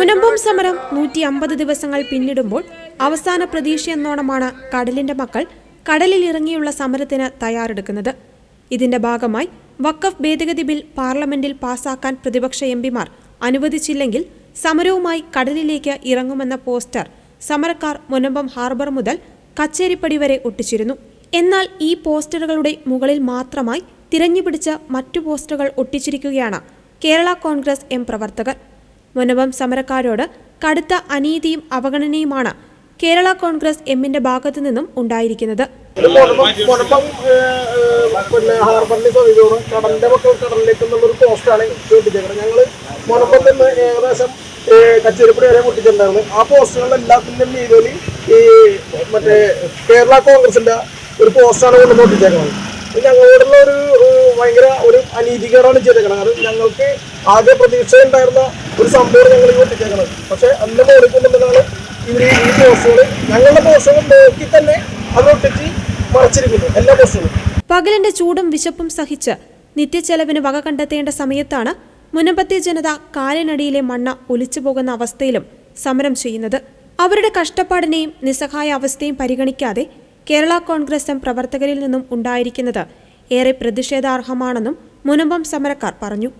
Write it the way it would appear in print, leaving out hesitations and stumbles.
മുനമ്പം സമരം 150 ദിവസങ്ങൾ പിന്നിടുമ്പോൾ അവസാന പ്രതീക്ഷയെന്നോണമാണ് കടലിന്റെ മക്കൾ കടലിൽ ഇറങ്ങിയുള്ള സമരത്തിന് തയ്യാറെടുക്കുന്നത്. ഇതിന്റെ ഭാഗമായി വഖഫ് ഭേദഗതി ബിൽ പാർലമെന്റിൽ പാസാക്കാൻ പ്രതിപക്ഷ എംപിമാർ അനുവദിച്ചില്ലെങ്കിൽ സമരവുമായി കടലിലേക്ക് ഇറങ്ങുമെന്ന പോസ്റ്റർ സമരക്കാർ മുനമ്പം ഹാർബർ മുതൽ കച്ചേരിപ്പടി വരെ ഒട്ടിച്ചിരുന്നു. എന്നാൽ ഈ പോസ്റ്ററുകളുടെ മുകളിൽ മാത്രമായി തിരഞ്ഞുപിടിച്ച് മറ്റു പോസ്റ്ററുകൾ ഒട്ടിച്ചിരിക്കുകയാണ് കേരള കോൺഗ്രസ് എം പ്രവർത്തകർ. മുനമ്പം സമരക്കാരോട് കടുത്ത അനീതിയും അവഗണനയുമാണ് കേരള കോൺഗ്രസ് എമ്മിന്റെ ഭാഗത്തു നിന്നും ഉണ്ടായിരിക്കുന്നത്. ഹാർബറിന് സമീപമാണ് കടലിന്റെ മക്കൾ കടലിലേക്കുള്ളൊരു പോസ്റ്റാണ് ഒട്ടിച്ചേക്കുന്നത്. ഞങ്ങൾ മുനമ്പത്തിൽ നിന്ന് ഏകദേശം കച്ചേരിപ്പടി വരെ പൊട്ടിച്ചിട്ടുണ്ടായിരുന്നു. ആ പോസ്റ്ററുകളെല്ലാത്തിൻ്റെ മീതിൽ ഈ മറ്റേ കേരള കോൺഗ്രസിന്റെ ഒരു പോസ്റ്റാണ് കൊണ്ട് പൊട്ടിച്ചേക്കുന്നത്. ഞങ്ങളോടുള്ള ഒരു ഭയങ്കര ഒരു അനീതികേടാണ് ചെയ്തേക്കണം. അത് ഞങ്ങൾക്ക് ആകെ പ്രതീക്ഷ ഉണ്ടായിരുന്ന ഒരു സംഭവം ഞങ്ങൾ പൊട്ടിച്ചേക്കണം. പക്ഷെ അന്ന് മോളിക്കൊണ്ടുള്ളതാണ് ഇവർ ഈ പോസ്റ്റുകൾ ഞങ്ങളുടെ പോസ്റ്റുകൾ നോക്കി തന്നെ അത് ഒട്ടിച്ച് മറച്ചിരിക്കുന്നു എല്ലാ പോസ്റ്റുകളും. പകലിന്റെ ചൂടും വിശപ്പും സഹിച്ച് നിത്യച്ചെലവിന് വക കണ്ടെത്തേണ്ട സമയത്താണ് മുനമ്പത്തെ ജനത കാലിനടിയിലെ മണ്ണ് ഒലിച്ചു പോകുന്ന അവസ്ഥയിലും സമരം ചെയ്യുന്നത്. അവരുടെ കഷ്ടപ്പാടിനെയും നിസ്സഹായ അവസ്ഥയും പരിഗണിക്കാതെ കേരള കോൺഗ്രസ് എം പ്രവർത്തകരിൽ നിന്നും ഉണ്ടായിരിക്കുന്നത് ഏറെ പ്രതിഷേധാർഹമാണെന്നും മുനമ്പം സമരക്കാർ പറഞ്ഞു.